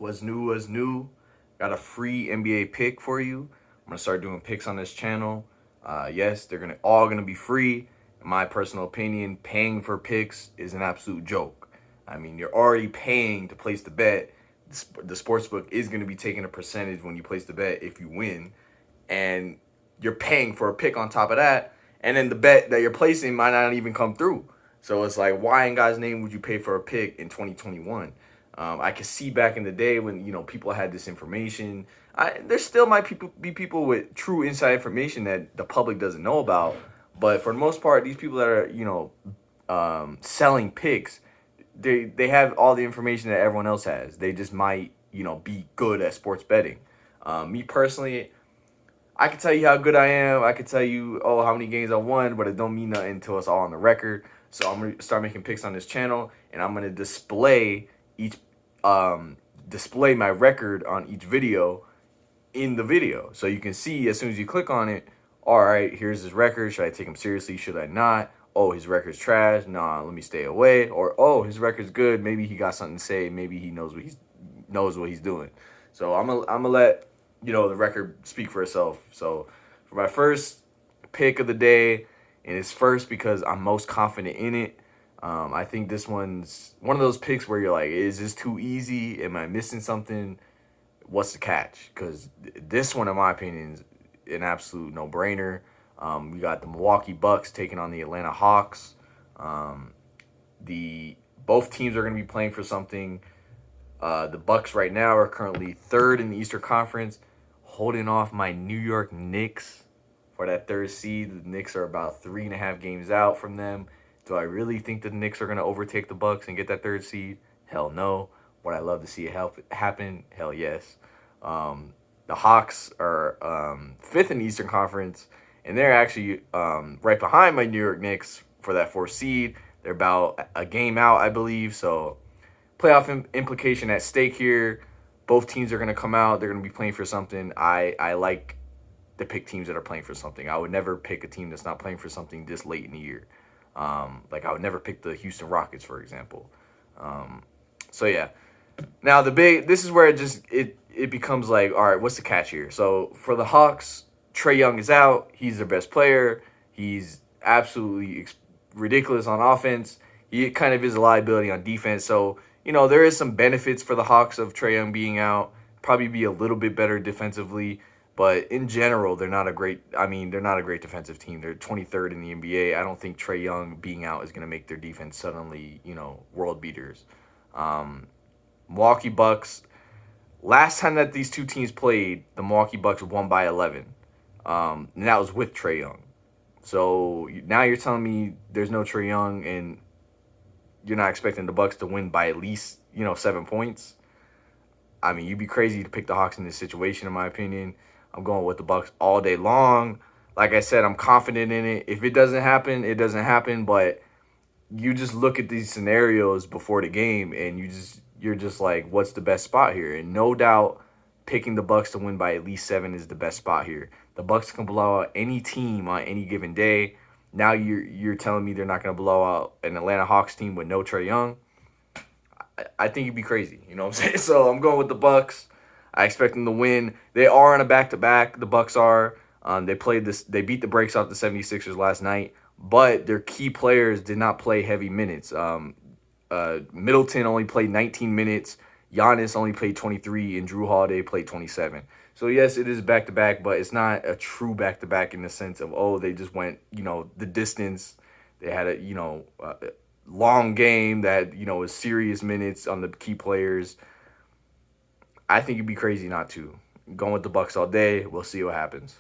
What's new? What's new? Got a free NBA pick for you. I'm gonna start doing picks on this channel. Yes, they're gonna all gonna be free. In my personal opinion, paying for picks is an absolute joke. I mean, you're already paying to place the bet. The sportsbook is gonna be taking a percentage when you place the bet if you win, and you're paying for a pick on top of that. And then the bet that you're placing might not even come through. So it's like, why in God's name would you pay for a pick in 2021? I could see back in the day when people had this information. There still might be people with true inside information that the public doesn't know about. But for the most part, these people that are selling picks, they have all the information that everyone else has. They just might be good at sports betting. Me personally, I can tell you how good I am. I can tell you, how many games I won, but it don't mean nothing until it's all on the record. So I'm gonna start making picks on this channel, and I'm gonna display my record on each video in the video, so you can see as soon as you click on it. All right, here's his record. Should I take him seriously? Should I not? Oh, his record's trash. Nah, let me stay away. Or his record's good. Maybe he got something to say. Maybe he knows what he's doing. So I'm gonna let the record speak for itself. So for my first pick of the day, and it's first because I'm most confident in it. I think this one's one of those picks where you're like, is this too easy? Am I missing something? What's the catch? Because this one, in my opinion, is an absolute no-brainer. We got the Milwaukee Bucks taking on the Atlanta Hawks. Both teams are going to be playing for something. The Bucks right now are currently third in the Eastern Conference, holding off my New York Knicks for that third seed. The Knicks are about 3.5 games out from them. Do I really think the Knicks are going to overtake the Bucks and get that third seed? Hell no. Would I love to see it happen? Hell yes. The Hawks are fifth in the Eastern Conference, and they're actually right behind my New York Knicks for that fourth seed. They're about a game out, I believe. So playoff implication at stake here. Both teams are going to come out. They're going to be playing for something. I like to pick teams that are playing for something. I would never pick a team that's not playing for something this late in the year. Like I would never pick the Houston Rockets, for example. So yeah. Now this is where it becomes like, all right, what's the catch here? So for the Hawks, Trae Young is out. He's their best player. He's absolutely ridiculous on offense. He kind of is a liability on defense. So there is some benefits for the Hawks of Trae Young being out. Probably be a little bit better defensively. But in general, they're not a great defensive team. They're 23rd in the NBA. I don't think Trae Young being out is going to make their defense suddenly, world beaters. Milwaukee Bucks, last time that these two teams played, the Milwaukee Bucks won by 11. And that was with Trae Young. So now you're telling me there's no Trae Young and you're not expecting the Bucks to win by at least, 7 points? I mean, you'd be crazy to pick the Hawks in this situation, in my opinion. I'm going with the Bucks all day long. Like I said, I'm confident in it. If it doesn't happen, it doesn't happen. But you just look at these scenarios before the game, and you're just like, what's the best spot here? And no doubt, picking the Bucks to win by at least 7 is the best spot here. The Bucks can blow out any team on any given day. Now you're telling me they're not going to blow out an Atlanta Hawks team with no Trae Young? I think you'd be crazy. You know what I'm saying? So I'm going with the Bucks. I expect them to win. They are on a back-to-back. The Bucks are. They beat the brakes off the 76ers last night, but their key players did not play heavy minutes. Middleton only played 19 minutes. Giannis only played 23, and Drew Holiday played 27. So yes, it is back-to-back, but it's not a true back-to-back in the sense of, they just went, the distance. They had a long game that was serious minutes on the key players. I think you'd be crazy not to. Going with the Bucks all day. We'll see what happens.